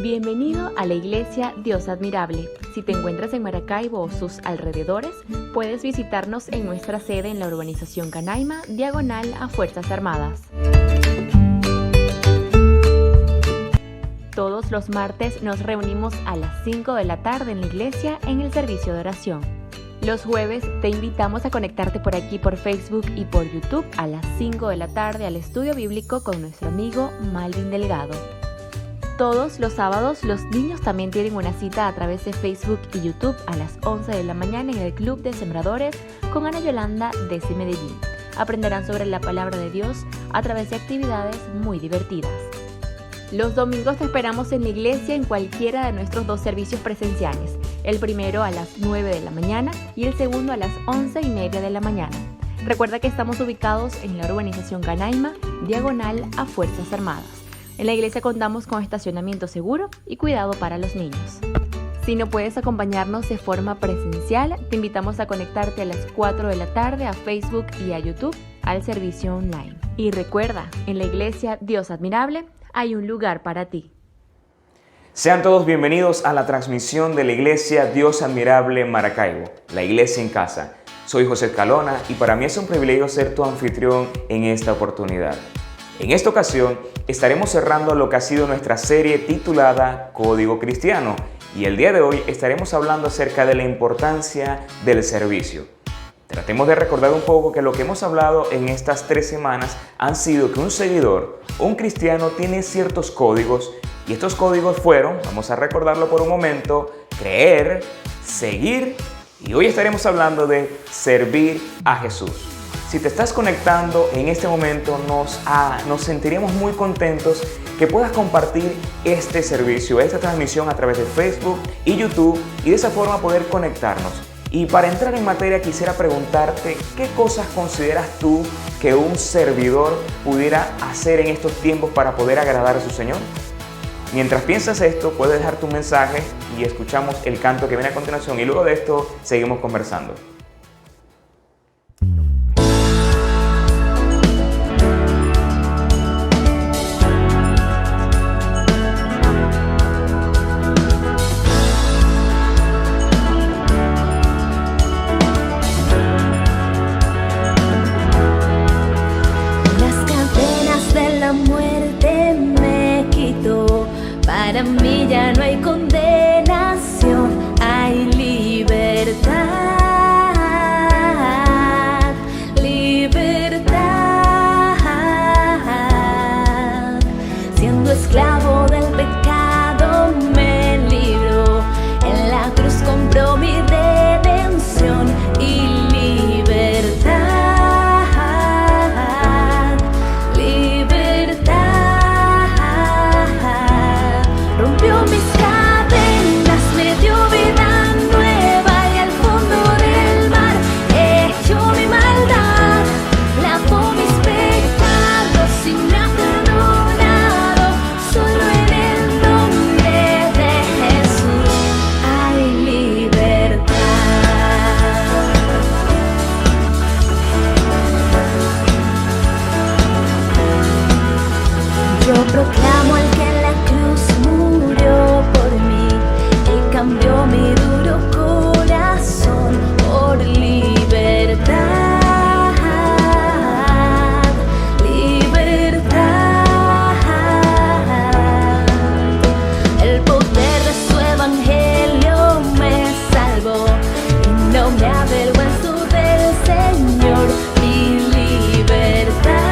Bienvenido a la Iglesia Dios Admirable. Si te encuentras en Maracaibo o sus alrededores, puedes visitarnos en nuestra sede en la urbanización Canaima, diagonal a Fuerzas Armadas. Todos los martes nos reunimos a las 5 de la tarde en la iglesia en el servicio de oración. Los jueves te invitamos a conectarte por aquí por Facebook y por YouTube a las 5 de la tarde al estudio bíblico con nuestro amigo Malvin Delgado. Todos los sábados los niños también tienen una cita a través de Facebook y YouTube a las 11 de la mañana en el Club de Sembradores con Ana Yolanda desde Medellín. Aprenderán sobre la palabra de Dios a través de actividades muy divertidas. Los domingos te esperamos en la iglesia en cualquiera de nuestros 2 servicios presenciales. El primero a las 9 de la mañana y el segundo a las 11:30 de la mañana. Recuerda que estamos ubicados en la urbanización Canaima, diagonal a Fuerzas Armadas. En la iglesia contamos con estacionamiento seguro y cuidado para los niños. Si no puedes acompañarnos de forma presencial, te invitamos a conectarte a las 4 de la tarde a Facebook y a YouTube al servicio online. Y recuerda, en la iglesia Dios Admirable hay un lugar para ti. Sean todos bienvenidos a la transmisión de la iglesia Dios Admirable Maracaibo, la iglesia en casa. Soy José Escalona y para mí es un privilegio ser tu anfitrión en esta oportunidad. En esta ocasión estaremos cerrando lo que ha sido nuestra serie titulada Código Cristiano y el día de hoy estaremos hablando acerca de la importancia del servicio. Tratemos de recordar un poco que lo que hemos hablado en estas 3 semanas han sido que un seguidor, un cristiano, tiene ciertos códigos y estos códigos fueron, vamos a recordarlo por un momento, creer, seguir y hoy estaremos hablando de servir a Jesús. Si te estás conectando en este momento, nos sentiríamos muy contentos que puedas compartir este servicio, esta transmisión a través de Facebook y YouTube y de esa forma poder conectarnos. Y para entrar en materia quisiera preguntarte qué cosas consideras tú que un servidor pudiera hacer en estos tiempos para poder agradar a su Señor. Mientras piensas esto, puedes dejar tu mensaje y escuchamos el canto que viene a continuación y luego de esto seguimos conversando. Para mí ya no hay condenación, hay libertad, libertad. Siendo esclavo del pecado me libró, en la cruz compró mi redención y libertad. Proclamo al que en la cruz murió por mí y cambió mi duro corazón por libertad, libertad. El poder de su evangelio me salvó y no me avergüenzo del Señor, mi libertad.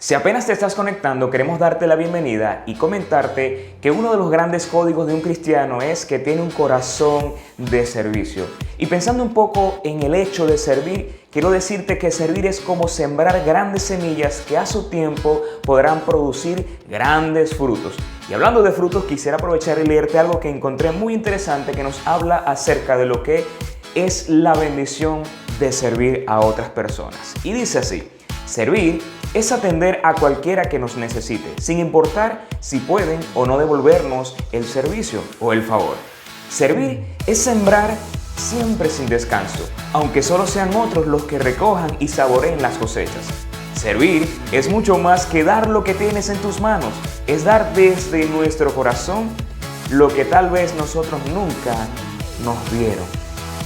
Si apenas te estás conectando, queremos darte la bienvenida y comentarte que uno de los grandes códigos de un cristiano es que tiene un corazón de servicio. Y pensando un poco en el hecho de servir, quiero decirte que servir es como sembrar grandes semillas que a su tiempo podrán producir grandes frutos. Y hablando de frutos, quisiera aprovechar y leerte algo que encontré muy interesante que nos habla acerca de lo que es la bendición de servir a otras personas. Y dice así: servir es atender a cualquiera que nos necesite, sin importar si pueden o no devolvernos el servicio o el favor. Servir es sembrar siempre sin descanso, aunque solo sean otros los que recojan y saboreen las cosechas. Servir es mucho más que dar lo que tienes en tus manos, es dar desde nuestro corazón lo que tal vez nosotros nunca nos dieron.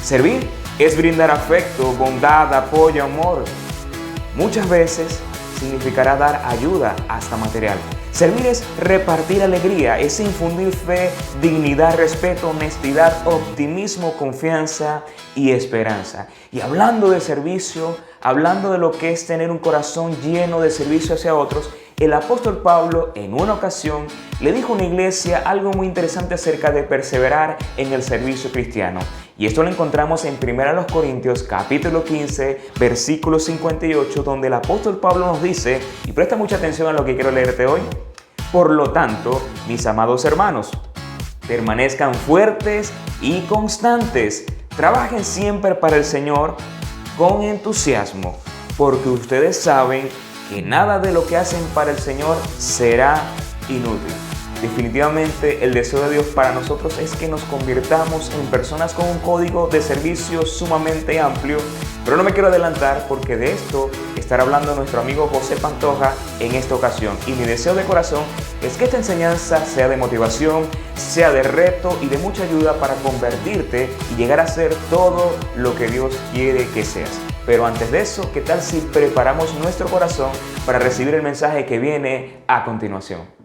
Servir es brindar afecto, bondad, apoyo, amor. Muchas veces significará dar ayuda hasta material. Servir es repartir alegría, es infundir fe, dignidad, respeto, honestidad, optimismo, confianza y esperanza. Y hablando de servicio, hablando de lo que es tener un corazón lleno de servicio hacia otros, el apóstol Pablo en una ocasión le dijo a una iglesia algo muy interesante acerca de perseverar en el servicio cristiano. Y esto lo encontramos en 1 Corintios capítulo 15, versículo 58, donde el apóstol Pablo nos dice, y presta mucha atención a lo que quiero leerte hoy: por lo tanto, mis amados hermanos, permanezcan fuertes y constantes, trabajen siempre para el Señor con entusiasmo, porque ustedes saben que nada de lo que hacen para el Señor será inútil. Definitivamente el deseo de Dios para nosotros es que nos convirtamos en personas con un código de servicio sumamente amplio, pero no me quiero adelantar porque de esto estará hablando nuestro amigo José Pantoja en esta ocasión. Y mi deseo de corazón es que esta enseñanza sea de motivación, sea de reto y de mucha ayuda para convertirte y llegar a ser todo lo que Dios quiere que seas. Pero antes de eso, ¿qué tal si preparamos nuestro corazón para recibir el mensaje que viene a continuación?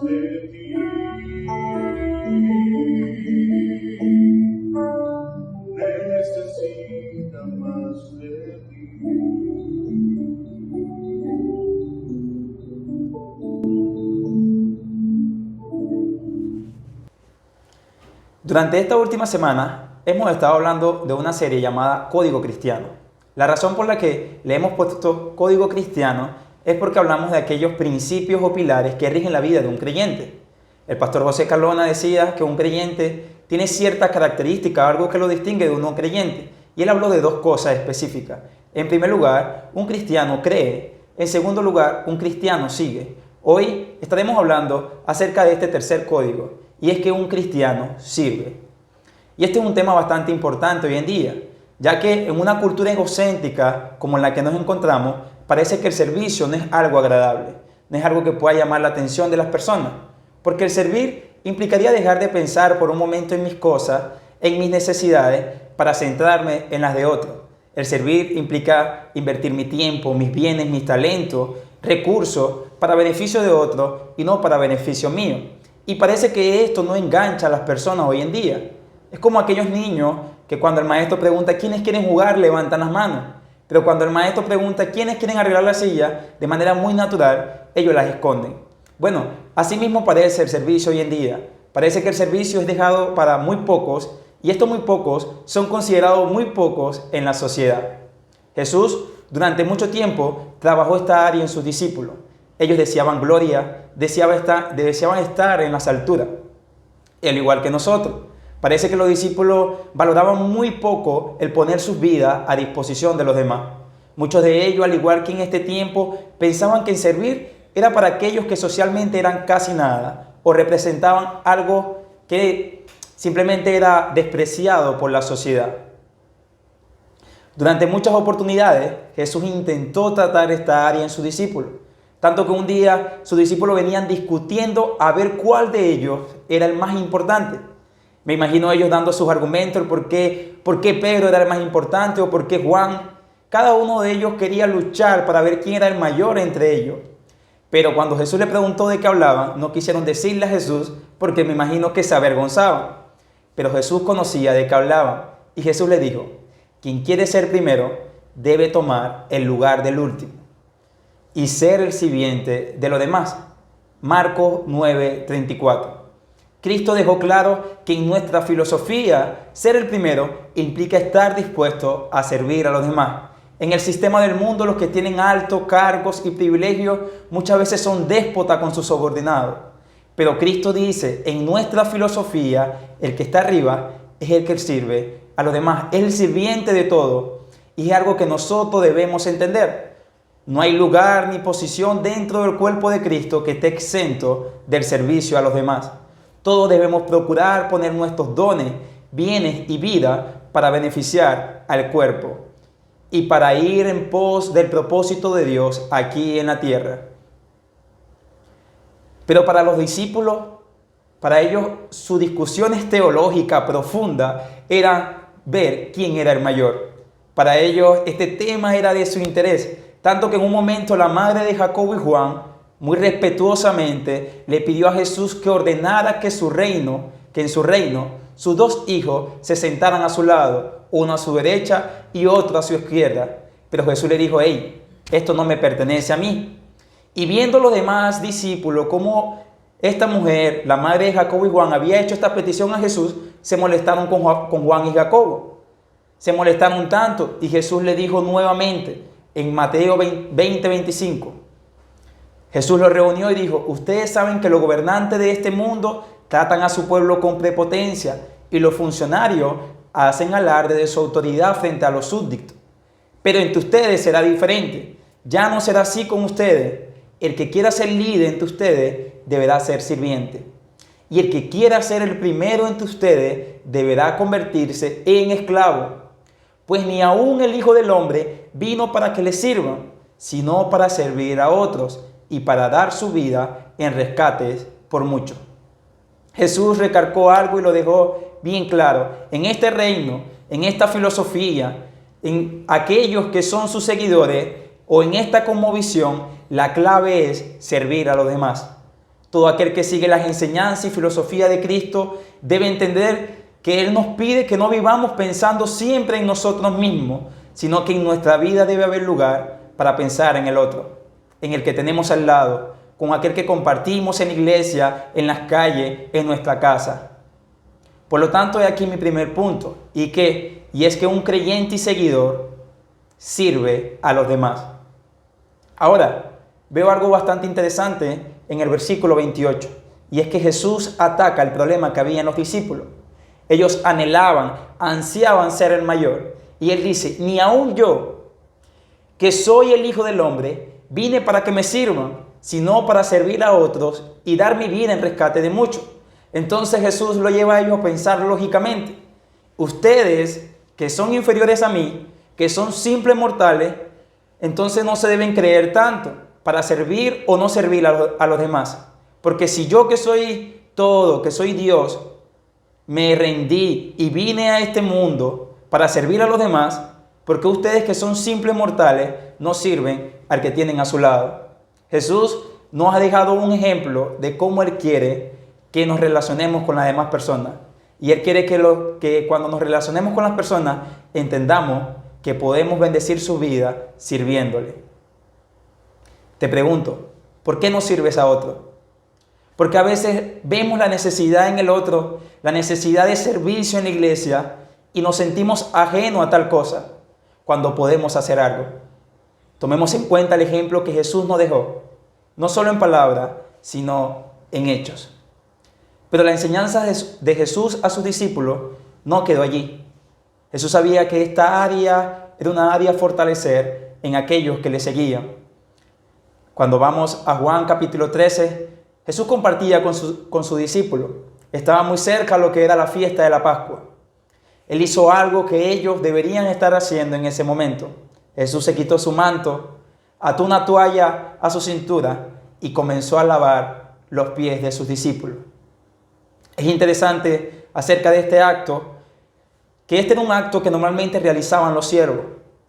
de ti. Necesita más de ti. Durante esta última semana hemos estado hablando de una serie llamada Código Cristiano. La razón por la que le hemos puesto Código Cristiano es porque hablamos de aquellos principios o pilares que rigen la vida de un creyente. El pastor José Calona decía que un creyente tiene ciertas características, algo que lo distingue de un no creyente. Y él habló de dos cosas específicas. En primer lugar, un cristiano cree. En segundo lugar, un cristiano sigue. Hoy estaremos hablando acerca de este tercer código, y es que un cristiano sirve. Y este es un tema bastante importante hoy en día, ya que en una cultura egocéntrica como en la que nos encontramos, parece que el servicio no es algo agradable, no es algo que pueda llamar la atención de las personas, porque el servir implicaría dejar de pensar por un momento en mis cosas, en mis necesidades, para centrarme en las de otros. El servir implica invertir mi tiempo, mis bienes, mis talentos, recursos para beneficio de otros y no para beneficio mío. Y parece que esto no engancha a las personas hoy en día. Es como aquellos niños que cuando el maestro pregunta quiénes quieren jugar, levantan las manos. Pero cuando el maestro pregunta quiénes quieren arreglar la silla, de manera muy natural, ellos las esconden. Bueno, así mismo parece el servicio hoy en día. Parece que el servicio es dejado para muy pocos, y estos muy pocos son considerados muy pocos en la sociedad. Jesús, durante mucho tiempo, trabajó esta área en sus discípulos. Ellos deseaban gloria, deseaban estar en las alturas, al igual que nosotros. Parece que los discípulos valoraban muy poco el poner sus vidas a disposición de los demás. Muchos de ellos, al igual que en este tiempo, pensaban que el servir era para aquellos que socialmente eran casi nada o representaban algo que simplemente era despreciado por la sociedad. Durante muchas oportunidades, Jesús intentó tratar esta área en sus discípulos. Tanto que un día sus discípulos venían discutiendo a ver cuál de ellos era el más importante. Me imagino ellos dando sus argumentos, por qué Pedro era el más importante o por qué Juan. Cada uno de ellos quería luchar para ver quién era el mayor entre ellos. Pero cuando Jesús le preguntó de qué hablaban, no quisieron decirle a Jesús porque me imagino que se avergonzaban. Pero Jesús conocía de qué hablaban y Jesús le dijo, quien quiere ser primero debe tomar el lugar del último y ser el sirviente de los demás. Marcos 9:34. Cristo dejó claro que en nuestra filosofía ser el primero implica estar dispuesto a servir a los demás. En el sistema del mundo, los que tienen altos cargos y privilegios muchas veces son déspotas con sus subordinados. Pero Cristo dice, en nuestra filosofía, el que está arriba es el que sirve a los demás, es el sirviente de todo. Y es algo que nosotros debemos entender. No hay lugar ni posición dentro del cuerpo de Cristo que esté exento del servicio a los demás. Todos debemos procurar poner nuestros dones, bienes y vida para beneficiar al cuerpo y para ir en pos del propósito de Dios aquí en la tierra. Pero para los discípulos, para ellos, su discusión teológica profunda era ver quién era el mayor. Para ellos, este tema era de su interés. Tanto que en un momento la madre de Jacobo y Juan, muy respetuosamente, le pidió a Jesús que ordenara que en su reino, sus dos hijos se sentaran a su lado, uno a su derecha y otro a su izquierda. Pero Jesús le dijo, hey, esto no me pertenece a mí. Y viendo los demás discípulos cómo esta mujer, la madre de Jacobo y Juan, había hecho esta petición a Jesús, se molestaron con Juan y Jacobo. Se molestaron tanto y Jesús le dijo nuevamente, en Mateo 20:25, Jesús los reunió y dijo, ustedes saben que los gobernantes de este mundo tratan a su pueblo con prepotencia y los funcionarios hacen alarde de su autoridad frente a los súbditos. Pero entre ustedes será diferente. Ya no será así con ustedes. El que quiera ser líder entre ustedes deberá ser sirviente. Y el que quiera ser el primero entre ustedes deberá convertirse en esclavo. Pues ni aun el Hijo del Hombre vino para que le sirvan, sino para servir a otros y para dar su vida en rescates por muchos. Jesús recalcó algo y lo dejó bien claro. En este reino, en esta filosofía, en aquellos que son sus seguidores o en esta cosmovisión, la clave es servir a los demás. todo aquel que sigue las enseñanzas y filosofía de Cristo debe entender que Él nos pide que no vivamos pensando siempre en nosotros mismos, sino que en nuestra vida debe haber lugar para pensar en el otro, en el que tenemos al lado, con aquel que compartimos en la iglesia, en las calles, en nuestra casa. Por lo tanto, he aquí mi primer punto, y es que un creyente y seguidor sirve a los demás. Ahora, veo algo bastante interesante en el versículo 28, y es que Jesús ataca el problema que había en los discípulos. Ellos ansiaban ser el mayor, y Él dice, ni aun yo, que soy el Hijo del Hombre, vine para que me sirvan, sino para servir a otros y dar mi vida en rescate de muchos. Entonces Jesús lo lleva a ellos a pensar lógicamente. Ustedes, que son inferiores a mí, que son simples mortales, entonces no se deben creer tanto para servir o no servir a los demás. Porque si yo, que soy todo, que soy Dios, me rendí y vine a este mundo para servir a los demás, porque ustedes, que son simples mortales, no sirven al que tienen a su lado. Jesús nos ha dejado un ejemplo de cómo Él quiere que nos relacionemos con las demás personas. Y Él quiere que cuando nos relacionemos con las personas entendamos que podemos bendecir su vida sirviéndole. Te pregunto, ¿por qué no sirves a otro? Porque a veces vemos la necesidad en el otro, la necesidad de servicio en la iglesia y nos sentimos ajenos a tal cosa cuando podemos hacer algo. Tomemos en cuenta el ejemplo que Jesús nos dejó, no solo en palabras, sino en hechos. Pero la enseñanza de Jesús a sus discípulos no quedó allí. Jesús sabía que esta área era una área a fortalecer en aquellos que le seguían. Cuando vamos a Juan capítulo 13, Jesús compartía con su discípulo. Estaba muy cerca a lo que era la fiesta de la Pascua. Él hizo algo que ellos deberían estar haciendo en ese momento. Jesús se quitó su manto, ató una toalla a su cintura y comenzó a lavar los pies de sus discípulos. Es interesante acerca de este acto, que este era un acto que normalmente realizaban los siervos.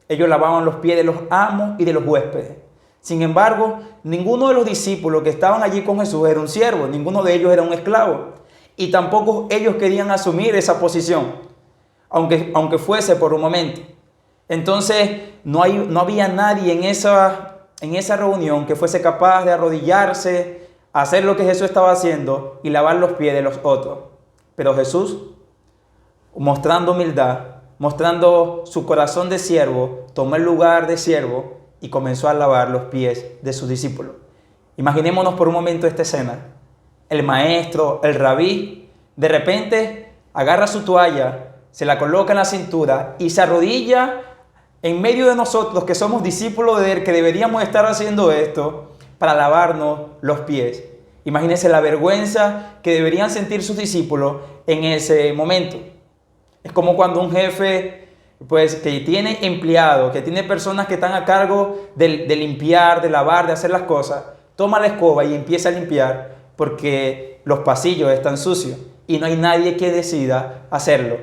Ellos lavaban los pies de los amos y de los huéspedes. Sin embargo, ninguno de los discípulos que estaban allí con Jesús era un siervo, ninguno de ellos era un esclavo. Y tampoco ellos querían asumir esa posición, aunque fuese por un momento. Entonces, no había nadie en esa reunión que fuese capaz de arrodillarse, hacer lo que Jesús estaba haciendo y lavar los pies de los otros. Pero Jesús, mostrando humildad, mostrando su corazón de siervo, tomó el lugar de siervo y comenzó a lavar los pies de sus discípulos. Imaginémonos por un momento esta escena. El maestro, el rabí, de repente agarra su toalla, se la coloca en la cintura y se arrodilla en medio de nosotros que somos discípulos de Él, que deberíamos estar haciendo esto para lavarnos los pies. Imagínense la vergüenza que deberían sentir sus discípulos en ese momento. Es como cuando un jefe, que tiene empleados, que tiene personas que están a cargo de limpiar, de lavar, de hacer las cosas, toma la escoba y empieza a limpiar porque los pasillos están sucios y no hay nadie que decida hacerlo.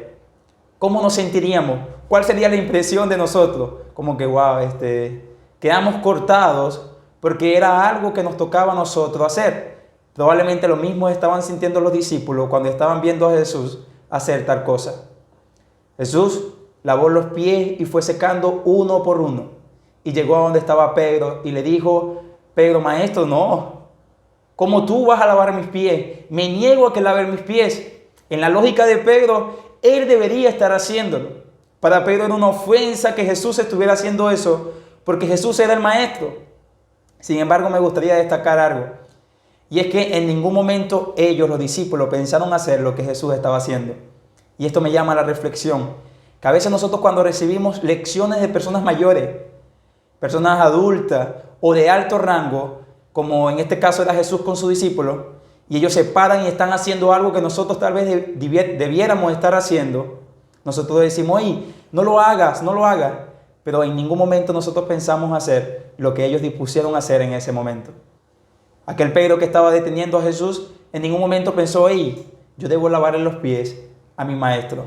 ¿Cómo nos sentiríamos? ¿Cuál sería la impresión de nosotros? Como que, quedamos cortados porque era algo que nos tocaba a nosotros hacer. Probablemente lo mismo estaban sintiendo los discípulos cuando estaban viendo a Jesús hacer tal cosa. Jesús lavó los pies y fue secando uno por uno. Y llegó a donde estaba Pedro y le dijo, Pedro, maestro, no. ¿Cómo tú vas a lavar mis pies? Me niego a que laves mis pies. En la lógica de Pedro, él debería estar haciéndolo. Para Pedro era una ofensa que Jesús estuviera haciendo eso, porque Jesús era el maestro. Sin embargo, me gustaría destacar algo. Y es que en ningún momento ellos, los discípulos, pensaron hacer lo que Jesús estaba haciendo. Y esto me llama a la reflexión. Que a veces nosotros cuando recibimos lecciones de personas mayores, personas adultas o de alto rango, como en este caso era Jesús con sus discípulos, y ellos se paran y están haciendo algo que nosotros tal vez debiéramos estar haciendo, nosotros decimos, oye, no lo hagas, pero en ningún momento nosotros pensamos hacer lo que ellos dispusieron a hacer en ese momento. Aquel Pedro que estaba deteniendo a Jesús, en ningún momento pensó, oye, yo debo lavarle los pies a mi maestro.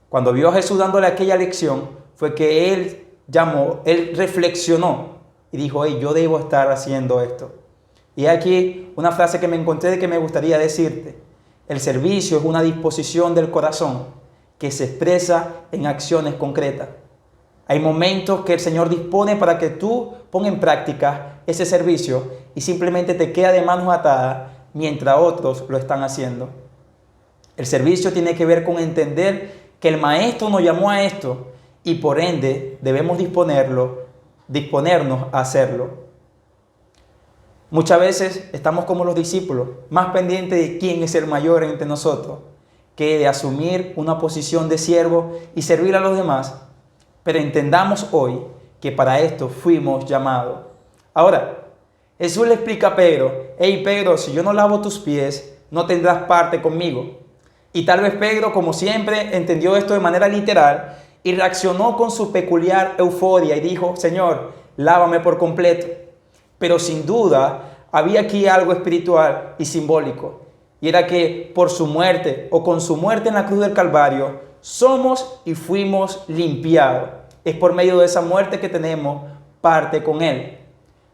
Cuando vio a Jesús dándole aquella lección, fue que él reflexionó y dijo, hey, yo debo estar haciendo esto. Y aquí una frase que me encontré de que me gustaría decirte. El servicio es una disposición del corazón que se expresa en acciones concretas. Hay momentos que el Señor dispone para que tú pongas en práctica ese servicio y simplemente te queda de manos atadas mientras otros lo están haciendo. El servicio tiene que ver con entender que el Maestro nos llamó a esto y por ende debemos disponernos a hacerlo. Muchas veces estamos como los discípulos, más pendientes de quién es el mayor entre nosotros, que de asumir una posición de siervo y servir a los demás. Pero entendamos hoy que para esto fuimos llamados. Ahora, Jesús le explica a Pedro: hey Pedro, si yo no lavo tus pies, no tendrás parte conmigo. Y tal vez Pedro, como siempre, entendió esto de manera literal y reaccionó con su peculiar euforia y dijo: Señor, lávame por completo. Pero sin duda había aquí algo espiritual y simbólico. Y era que por su muerte o con su muerte en la cruz del Calvario, somos y fuimos limpiados. Es por medio de esa muerte que tenemos parte con Él.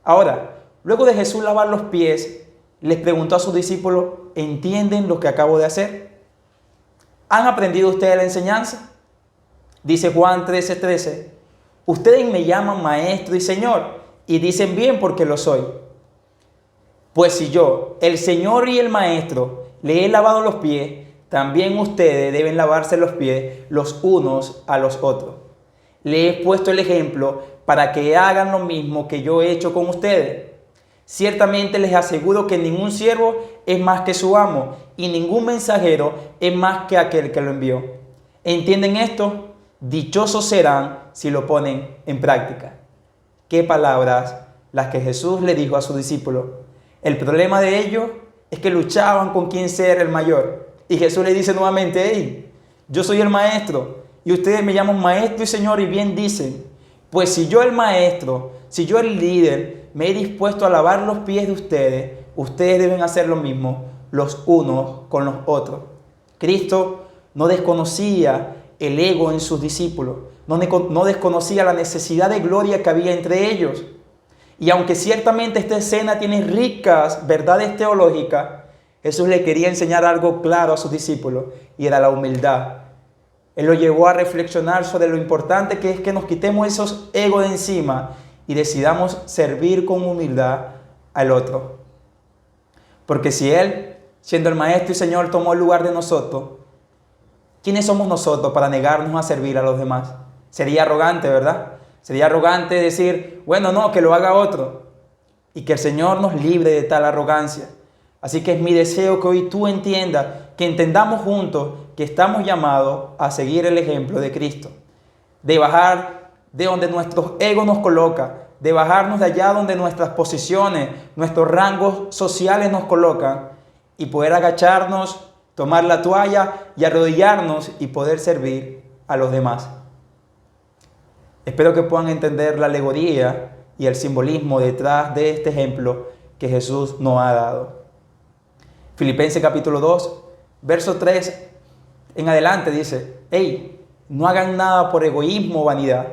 Ahora, luego de Jesús lavar los pies, les preguntó a sus discípulos: ¿entienden lo que acabo de hacer? ¿Han aprendido ustedes la enseñanza? Dice Juan 13:13, ustedes me llaman maestro y señor, y dicen bien porque lo soy. Pues si yo, el Señor y el Maestro, le he lavado los pies, también ustedes deben lavarse los pies los unos a los otros. Le he puesto el ejemplo para que hagan lo mismo que yo he hecho con ustedes. Ciertamente les aseguro que ningún siervo es más que su amo, y ningún mensajero es más que aquel que lo envió. ¿Entienden esto? Dichosos serán si lo ponen en práctica. Qué palabras las que Jesús le dijo a sus discípulos. El problema de ellos es que luchaban con quién ser el mayor. Y Jesús le dice nuevamente: hey, yo soy el maestro y ustedes me llaman maestro y señor, y bien dicen. Pues si yo el maestro, si yo el líder, me he dispuesto a lavar los pies de ustedes, ustedes deben hacer lo mismo los unos con los otros. Cristo no desconocía el ego en sus discípulos, no desconocía la necesidad de gloria que había entre ellos. Y aunque ciertamente esta escena tiene ricas verdades teológicas, Jesús le quería enseñar algo claro a sus discípulos, y era la humildad. Él lo llevó a reflexionar sobre lo importante que es que nos quitemos esos egos de encima y decidamos servir con humildad al otro. Porque si Él, siendo el Maestro y Señor, tomó el lugar de nosotros, ¿quiénes somos nosotros para negarnos a servir a los demás? Sería arrogante, ¿verdad? Sería arrogante decir: bueno, no, que lo haga otro. Y que el Señor nos libre de tal arrogancia. Así que es mi deseo que hoy tú entiendas, que entendamos juntos que estamos llamados a seguir el ejemplo de Cristo. De bajar de donde nuestros egos nos colocan, de bajarnos de allá donde nuestras posiciones, nuestros rangos sociales nos colocan, y poder agacharnos, tomar la toalla y arrodillarnos y poder servir a los demás. Espero que puedan entender la alegoría y el simbolismo detrás de este ejemplo que Jesús nos ha dado. Filipenses capítulo 2, verso 3 en adelante dice: hey, no hagan nada por egoísmo o vanidad,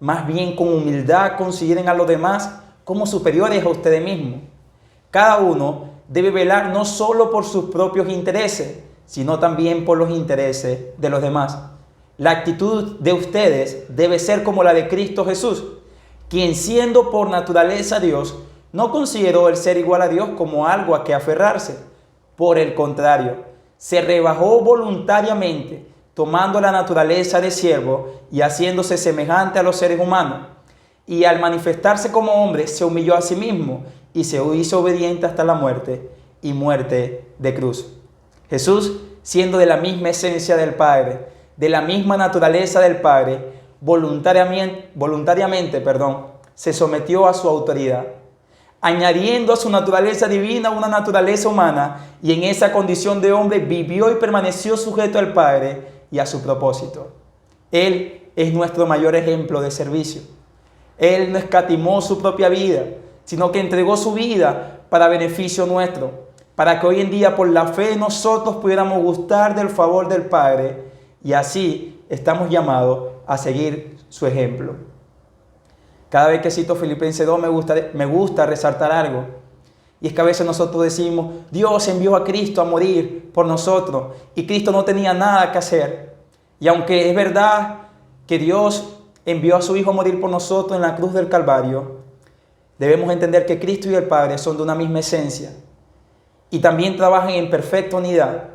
más bien con humildad consideren a los demás como superiores a ustedes mismos. Cada uno debe velar no solo por sus propios intereses, sino también por los intereses de los demás. La actitud de ustedes debe ser como la de Cristo Jesús, quien siendo por naturaleza Dios, no consideró el ser igual a Dios como algo a que aferrarse. Por el contrario, se rebajó voluntariamente, tomando la naturaleza de siervo y haciéndose semejante a los seres humanos. Y al manifestarse como hombre, se humilló a sí mismo y se hizo obediente hasta la muerte, y muerte de cruz. Jesús, siendo de la misma esencia del Padre, de la misma naturaleza del Padre, voluntariamente, se sometió a su autoridad, añadiendo a su naturaleza divina una naturaleza humana, y en esa condición de hombre vivió y permaneció sujeto al Padre y a su propósito. Él es nuestro mayor ejemplo de servicio. Él no escatimó su propia vida, sino que entregó su vida para beneficio nuestro, para que hoy en día por la fe nosotros pudiéramos gustar del favor del Padre, y así estamos llamados a seguir su ejemplo. Cada vez que cito Filipenses 2 me gusta resaltar algo, Y es que a veces nosotros decimos, Dios envió a Cristo a morir por nosotros y Cristo no tenía nada que hacer. Y aunque es verdad que Dios envió a su Hijo a morir por nosotros en la cruz del Calvario, debemos entender que Cristo y el Padre son de una misma esencia y también trabajan en perfecta unidad.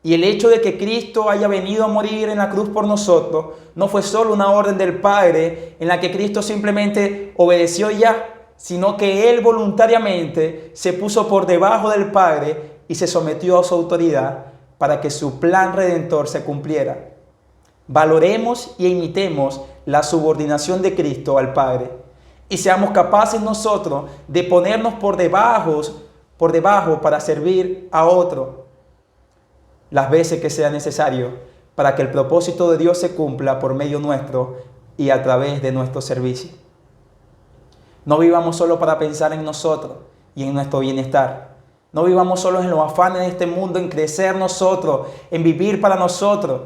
Y el hecho de que Cristo haya venido a morir en la cruz por nosotros no fue solo una orden del Padre en la que Cristo simplemente obedeció ya, sino que Él voluntariamente se puso por debajo del Padre y se sometió a su autoridad para que su plan redentor se cumpliera. Valoremos y imitemos la subordinación de Cristo al Padre y seamos capaces nosotros de ponernos por debajo para servir a otro las veces que sea necesario para que el propósito de Dios se cumpla por medio nuestro y a través de nuestro servicio. No vivamos solo para pensar en nosotros y en nuestro bienestar. No vivamos solo en los afanes de este mundo, en crecer nosotros, en vivir para nosotros.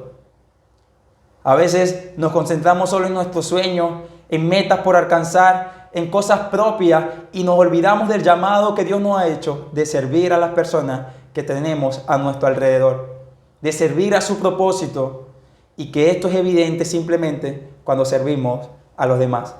A veces nos concentramos solo en nuestros sueños, en metas por alcanzar, en cosas propias y nos olvidamos del llamado que Dios nos ha hecho de servir a las personas que tenemos a nuestro alrededor, de servir a su propósito y que esto es evidente simplemente cuando servimos a los demás.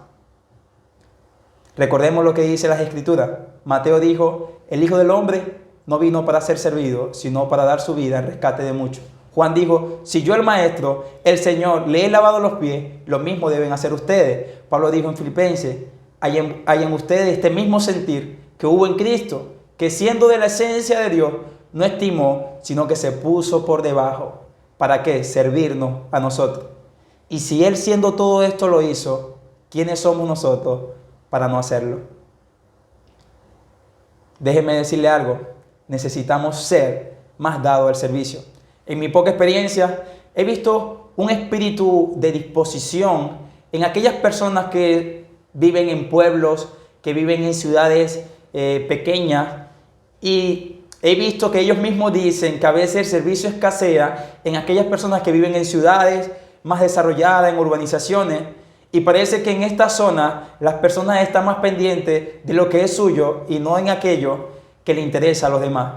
Recordemos lo que dice las Escrituras. Mateo dijo, el Hijo del Hombre no vino para ser servido, sino para dar su vida en rescate de muchos. Juan dijo, si yo el Maestro, el Señor, le he lavado los pies, lo mismo deben hacer ustedes. Pablo dijo en Filipenses, hay en ustedes este mismo sentir que hubo en Cristo, que siendo de la esencia de Dios, no estimó, sino que se puso por debajo. ¿Para qué? Servirnos a nosotros. Y si Él siendo todo esto lo hizo, ¿quiénes somos nosotros para no hacerlo? Déjeme decirle algo, necesitamos ser más dados al servicio. En mi poca experiencia he visto un espíritu de disposición en aquellas personas que viven en pueblos, que viven en ciudades pequeñas, y he visto que ellos mismos dicen que a veces el servicio escasea en aquellas personas que viven en ciudades más desarrolladas, en urbanizaciones, y parece que en esta zona las personas están más pendientes de lo que es suyo y no en aquello que le interesa a los demás.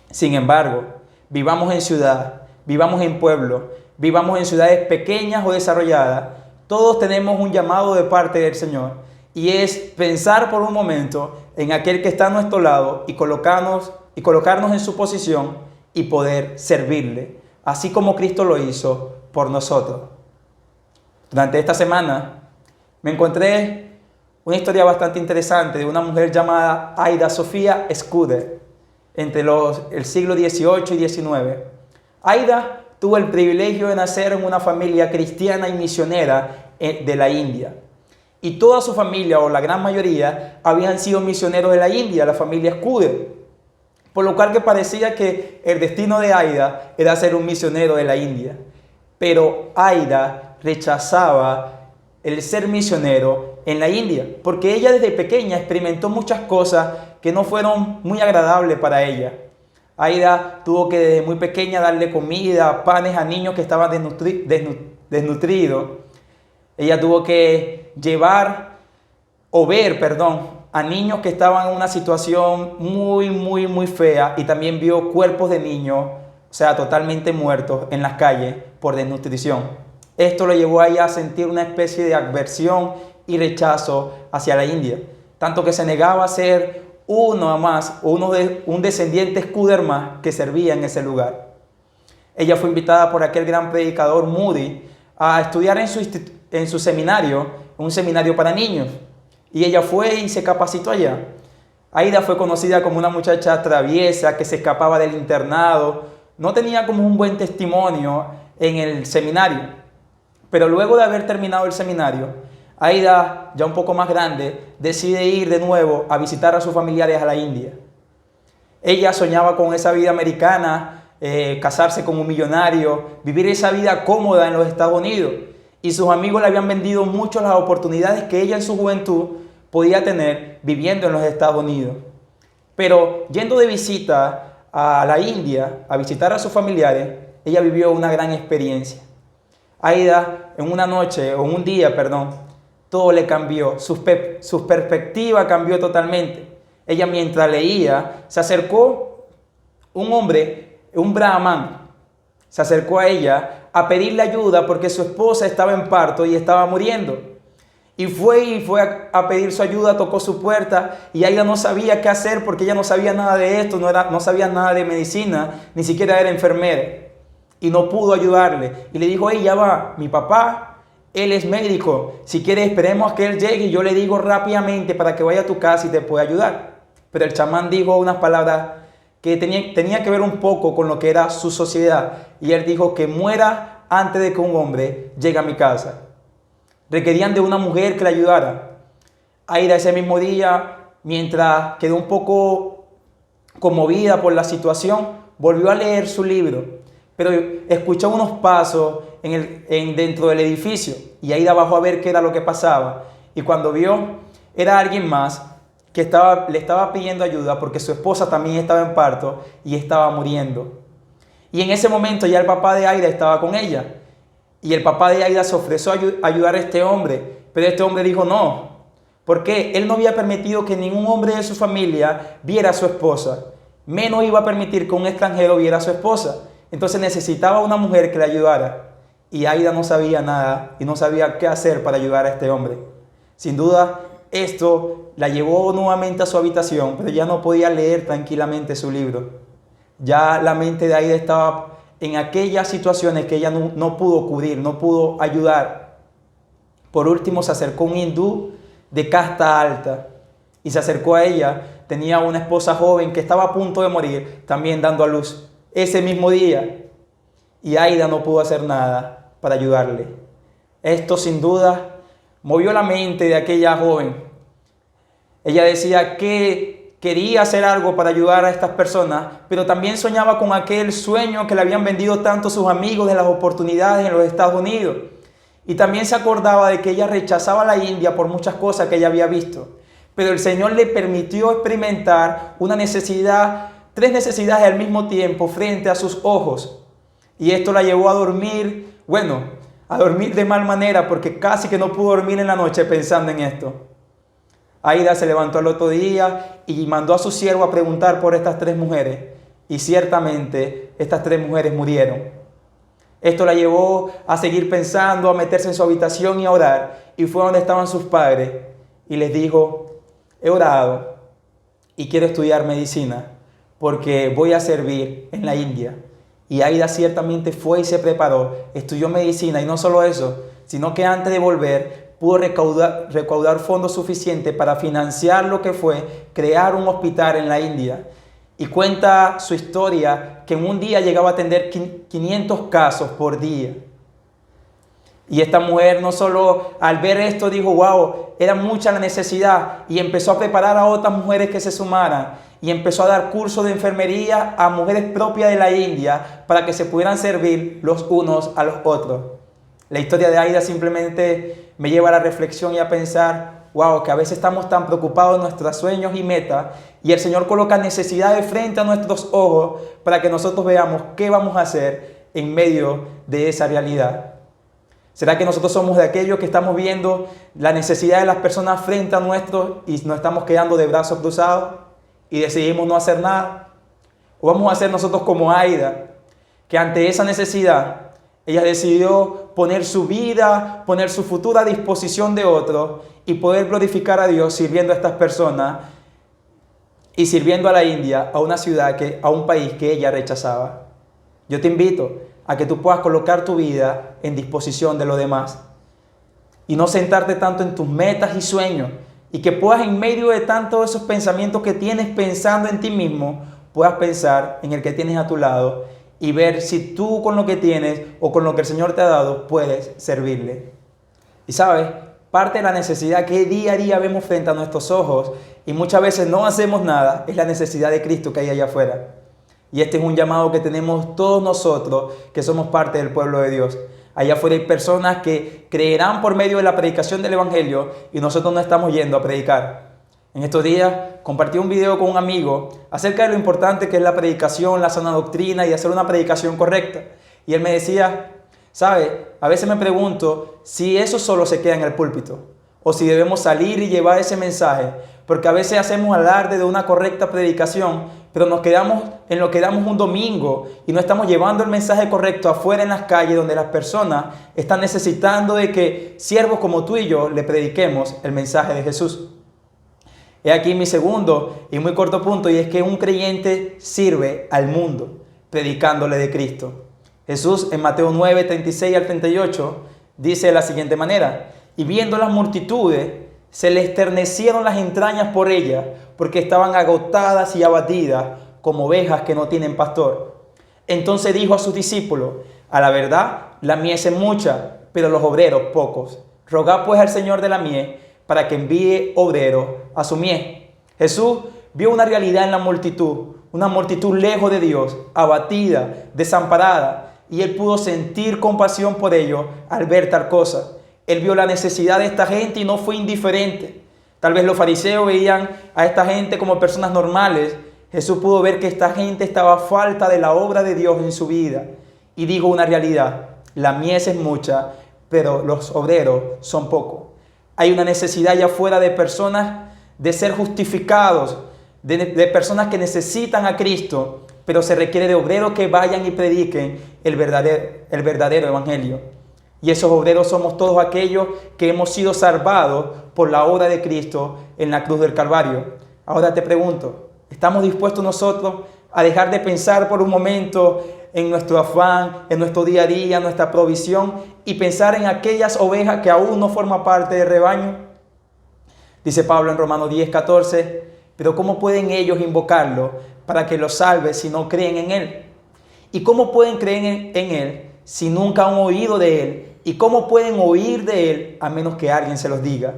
Sin embargo, vivamos en ciudad, vivamos en pueblo, vivamos en ciudades pequeñas o desarrolladas, todos tenemos un llamado de parte del Señor y es pensar por un momento en aquel que está a nuestro lado y colocarnos en su posición y poder servirle, así como Cristo lo hizo por nosotros. Durante esta semana me encontré una historia bastante interesante de una mujer llamada Aida Sofía Scudder entre el siglo XVIII y XIX. Aida tuvo el privilegio de nacer en una familia cristiana y misionera de la India. Y toda su familia, o la gran mayoría, habían sido misioneros de la India, la familia Scudder. Por lo cual que parecía que el destino de Aida era ser un misionero de la India. Pero Aida rechazaba el ser misionero en la India, porque ella desde pequeña experimentó muchas cosas que no fueron muy agradables para ella. Aida tuvo que desde muy pequeña darle comida, panes a niños que estaban desnutridos. Ella tuvo que ver a niños que estaban en una situación muy fea y también vio cuerpos de niños, o sea, totalmente muertos en las calles por desnutrición. Esto lo llevó a ella a sentir una especie de aversión y rechazo hacia la India, tanto que se negaba a ser un descendiente Scudder más que servía en ese lugar. Ella fue invitada por aquel gran predicador Moody a estudiar en su seminario, un seminario para niños, y ella fue y se capacitó allá. Aida fue conocida como una muchacha traviesa que se escapaba del internado, no tenía como un buen testimonio en el seminario, pero luego de haber terminado el seminario, Aida, ya un poco más grande, decide ir de nuevo a visitar a sus familiares a la India. Ella soñaba con esa vida americana, casarse con un millonario, vivir esa vida cómoda en los Estados Unidos. Y sus amigos le habían vendido mucho las oportunidades que ella en su juventud podía tener viviendo en los Estados Unidos. Pero yendo de visita a la India, a visitar a sus familiares, ella vivió una gran experiencia. Aida, en un día, todo le cambió, su perspectiva cambió totalmente. ella mientras leía, se acercó un hombre, un brahman, se acercó a ella a pedirle ayuda porque su esposa estaba en parto y estaba muriendo. Y fue a pedir su ayuda, tocó su puerta y ella no sabía qué hacer porque ella no sabía nada de esto, no sabía nada de medicina, ni siquiera era enfermera. Y no pudo ayudarle. Y le dijo, hey, ya va, mi papá, él es médico. Si quieres, esperemos a que él llegue y yo le digo rápidamente para que vaya a tu casa y te pueda ayudar. Pero el chamán dijo unas palabras que tenía que ver un poco con lo que era su sociedad. Y él dijo que muera antes de que un hombre llegue a mi casa. Requerían de una mujer que le ayudara. Aida ese mismo día, mientras quedó un poco conmovida por la situación, volvió a leer su libro. Pero escuchó unos pasos dentro del edificio y Aida bajó a ver qué era lo que pasaba. Y cuando vio, era alguien más que le estaba pidiendo ayuda porque su esposa también estaba en parto y estaba muriendo. Y en ese momento ya el papá de Aida estaba con ella. Y el papá de Aida se ofreció a ayudar a este hombre. Pero este hombre dijo no. Porque él no había permitido que ningún hombre de su familia viera a su esposa. Menos iba a permitir que un extranjero viera a su esposa. Entonces necesitaba una mujer que le ayudara. Y Aida no sabía nada y no sabía qué hacer para ayudar a este hombre. Sin duda, esto la llevó nuevamente a su habitación, pero ya no podía leer tranquilamente su libro. Ya la mente de Aida estaba en aquellas situaciones que ella no pudo cubrir, no pudo ayudar. Por último se acercó un hindú de casta alta y se acercó a ella. Tenía una esposa joven que estaba a punto de morir, también dando a luz ese mismo día. Y Aida no pudo hacer nada para ayudarle. Esto sin duda movió la mente de aquella joven. Ella decía que quería hacer algo para ayudar a estas personas, pero también soñaba con aquel sueño que le habían vendido tanto sus amigos de las oportunidades en los Estados Unidos. Y también se acordaba de que ella rechazaba la India por muchas cosas que ella había visto. Pero el Señor le permitió experimentar tres necesidades al mismo tiempo frente a sus ojos. Y esto la llevó a dormir, a dormir de mal manera porque casi que no pudo dormir en la noche pensando en esto. Aida se levantó al otro día y mandó a su siervo a preguntar por estas 3 mujeres. Y ciertamente estas 3 mujeres murieron. Esto la llevó a seguir pensando, a meterse en su habitación y a orar. Y fue donde estaban sus padres y les dijo, he orado y quiero estudiar medicina porque voy a servir en la India. Y Aida ciertamente fue y se preparó, estudió medicina y no solo eso, sino que antes de volver pudo recaudar fondos suficientes para financiar lo que fue crear un hospital en la India. Y cuenta su historia que en un día llegaba a atender 500 casos por día. Y esta mujer no solo al ver esto dijo, wow, era mucha la necesidad, y empezó a preparar a otras mujeres que se sumaran y empezó a dar cursos de enfermería a mujeres propias de la India para que se pudieran servir los unos a los otros. La historia de Aida simplemente me lleva a la reflexión y a pensar, wow, que a veces estamos tan preocupados en nuestros sueños y metas y el Señor coloca necesidades frente a nuestros ojos para que nosotros veamos qué vamos a hacer en medio de esa realidad. ¿Será que nosotros somos de aquellos que estamos viendo la necesidad de las personas frente a nosotros y nos estamos quedando de brazos cruzados y decidimos no hacer nada? ¿O vamos a ser nosotros como Aida, que ante esa necesidad ella decidió poner su vida, poner su futuro a disposición de otros y poder glorificar a Dios sirviendo a estas personas y sirviendo a la India, a una ciudad, a un país que ella rechazaba? Yo te invito a que tú puedas colocar tu vida en disposición de los demás y no sentarte tanto en tus metas y sueños, y que puedas en medio de tantos esos pensamientos que tienes pensando en ti mismo, puedas pensar en el que tienes a tu lado y ver si tú con lo que tienes o con lo que el Señor te ha dado puedes servirle. Y sabes, parte de la necesidad que día a día vemos frente a nuestros ojos y muchas veces no hacemos nada es la necesidad de Cristo que hay allá afuera. Y este es un llamado que tenemos todos nosotros que somos parte del pueblo de Dios. Allá afuera hay personas que creerán por medio de la predicación del Evangelio y nosotros no estamos yendo a predicar. En estos días compartí un video con un amigo acerca de lo importante que es la predicación, la sana doctrina y hacer una predicación correcta. Y él me decía, ¿sabe? A veces me pregunto si eso solo se queda en el púlpito o si debemos salir y llevar ese mensaje, porque a veces hacemos alarde de una correcta predicación, pero nos quedamos en lo que damos un domingo y no estamos llevando el mensaje correcto afuera en las calles donde las personas están necesitando de que siervos como tú y yo le prediquemos el mensaje de Jesús. He aquí mi segundo y muy corto punto, y es que un creyente sirve al mundo predicándole de Cristo. Jesús en Mateo 9, 36 al 38 dice de la siguiente manera: y viendo las multitudes, se le esternecieron las entrañas por ellas, porque estaban agotadas y abatidas como ovejas que no tienen pastor. Entonces dijo a sus discípulos: a la verdad, la mies es mucha, pero los obreros pocos. Rogad pues al Señor de la mies para que envíe obreros a su mies. Jesús vio una realidad en la multitud, una multitud lejos de Dios, abatida, desamparada, y él pudo sentir compasión por ellos al ver tal cosa. Él vio la necesidad de esta gente y no fue indiferente. Tal vez los fariseos veían a esta gente como personas normales. Jesús pudo ver que esta gente estaba a falta de la obra de Dios en su vida. Y dijo una realidad: la mies es mucha, pero los obreros son pocos. Hay una necesidad allá afuera de personas de ser justificados, de personas que necesitan a Cristo, pero se requiere de obreros que vayan y prediquen el verdadero evangelio. Y esos obreros somos todos aquellos que hemos sido salvados por la obra de Cristo en la cruz del Calvario. Ahora te pregunto, ¿estamos dispuestos nosotros a dejar de pensar por un momento en nuestro afán, en nuestro día a día, nuestra provisión, y pensar en aquellas ovejas que aún no forman parte del rebaño? Dice Pablo en Romanos 10, 14, pero ¿cómo pueden ellos invocarlo para que los salve si no creen en Él? ¿Y cómo pueden creer en Él si nunca han oído de Él? ¿Y cómo pueden oír de Él a menos que alguien se los diga?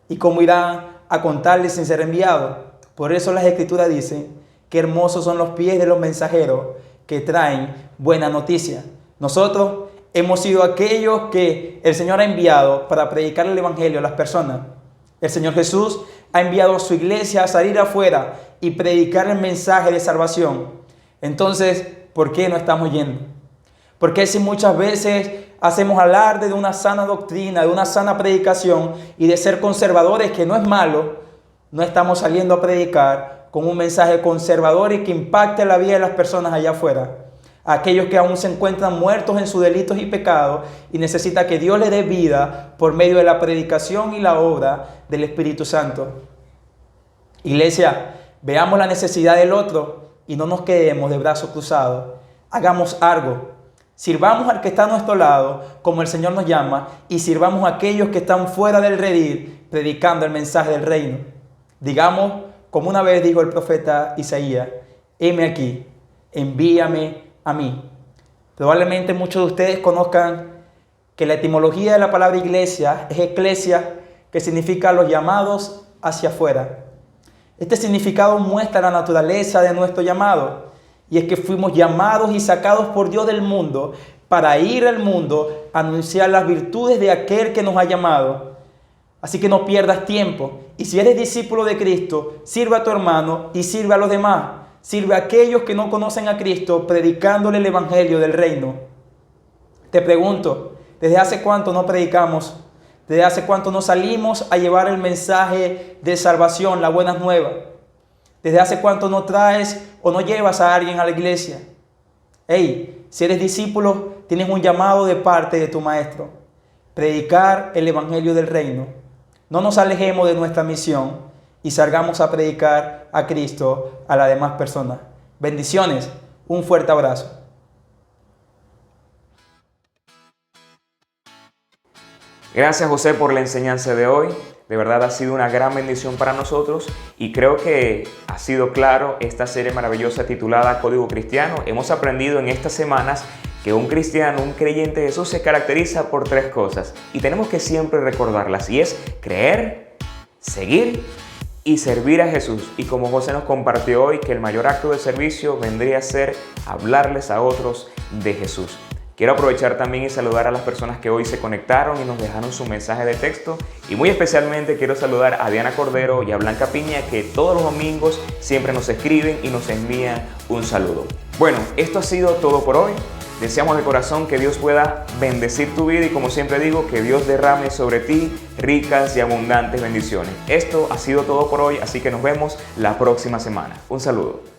¿Y cómo irán a contarles sin ser enviados? Por eso las Escrituras dicen que hermosos son los pies de los mensajeros que traen buena noticia. Nosotros hemos sido aquellos que el Señor ha enviado para predicar el Evangelio a las personas. El Señor Jesús ha enviado a su iglesia a salir afuera y predicar el mensaje de salvación. Entonces, ¿por qué no estamos yendo? ¿Por qué si muchas veces hacemos alarde de una sana doctrina, de una sana predicación y de ser conservadores, que no es malo, no estamos saliendo a predicar con un mensaje conservador y que impacte la vida de las personas allá afuera? Aquellos que aún se encuentran muertos en sus delitos y pecados y necesitan que Dios les dé vida por medio de la predicación y la obra del Espíritu Santo. Iglesia, veamos la necesidad del otro y no nos quedemos de brazos cruzados. Hagamos algo. Sirvamos al que está a nuestro lado, como el Señor nos llama, y sirvamos a aquellos que están fuera del redil, predicando el mensaje del reino. Digamos, como una vez dijo el profeta Isaías: heme aquí, envíame a mí. Probablemente muchos de ustedes conozcan que la etimología de la palabra iglesia es eclesia, que significa los llamados hacia afuera. Este significado muestra la naturaleza de nuestro llamado, y es que fuimos llamados y sacados por Dios del mundo para ir al mundo a anunciar las virtudes de aquel que nos ha llamado. Así que no pierdas tiempo, y si eres discípulo de Cristo, sirve a tu hermano y sirve a los demás. Sirve a aquellos que no conocen a Cristo, predicándole el evangelio del reino. Te pregunto, ¿desde hace cuánto no predicamos? ¿Desde hace cuánto no salimos a llevar el mensaje de salvación, la buena nueva? ¿Desde hace cuánto no traes o no llevas a alguien a la iglesia? Hey, si eres discípulo, tienes un llamado de parte de tu maestro: predicar el evangelio del reino. No nos alejemos de nuestra misión y salgamos a predicar a Cristo a las demás personas. Bendiciones, un fuerte abrazo. Gracias, José, por la enseñanza de hoy. De verdad ha sido una gran bendición para nosotros y creo que ha sido claro esta serie maravillosa titulada Código Cristiano. Hemos aprendido en estas semanas que un cristiano, un creyente de Jesús se caracteriza por 3 cosas y tenemos que siempre recordarlas, y es creer, seguir y servir a Jesús. Y como José nos compartió hoy, que el mayor acto de servicio vendría a ser hablarles a otros de Jesús. Quiero aprovechar también y saludar a las personas que hoy se conectaron y nos dejaron su mensaje de texto, y muy especialmente quiero saludar a Diana Cordero y a Blanca Piña, que todos los domingos siempre nos escriben y nos envían un saludo. Bueno, esto ha sido todo por hoy. Deseamos de corazón que Dios pueda bendecir tu vida y, como siempre digo, que Dios derrame sobre ti ricas y abundantes bendiciones. Esto ha sido todo por hoy, así que nos vemos la próxima semana. Un saludo.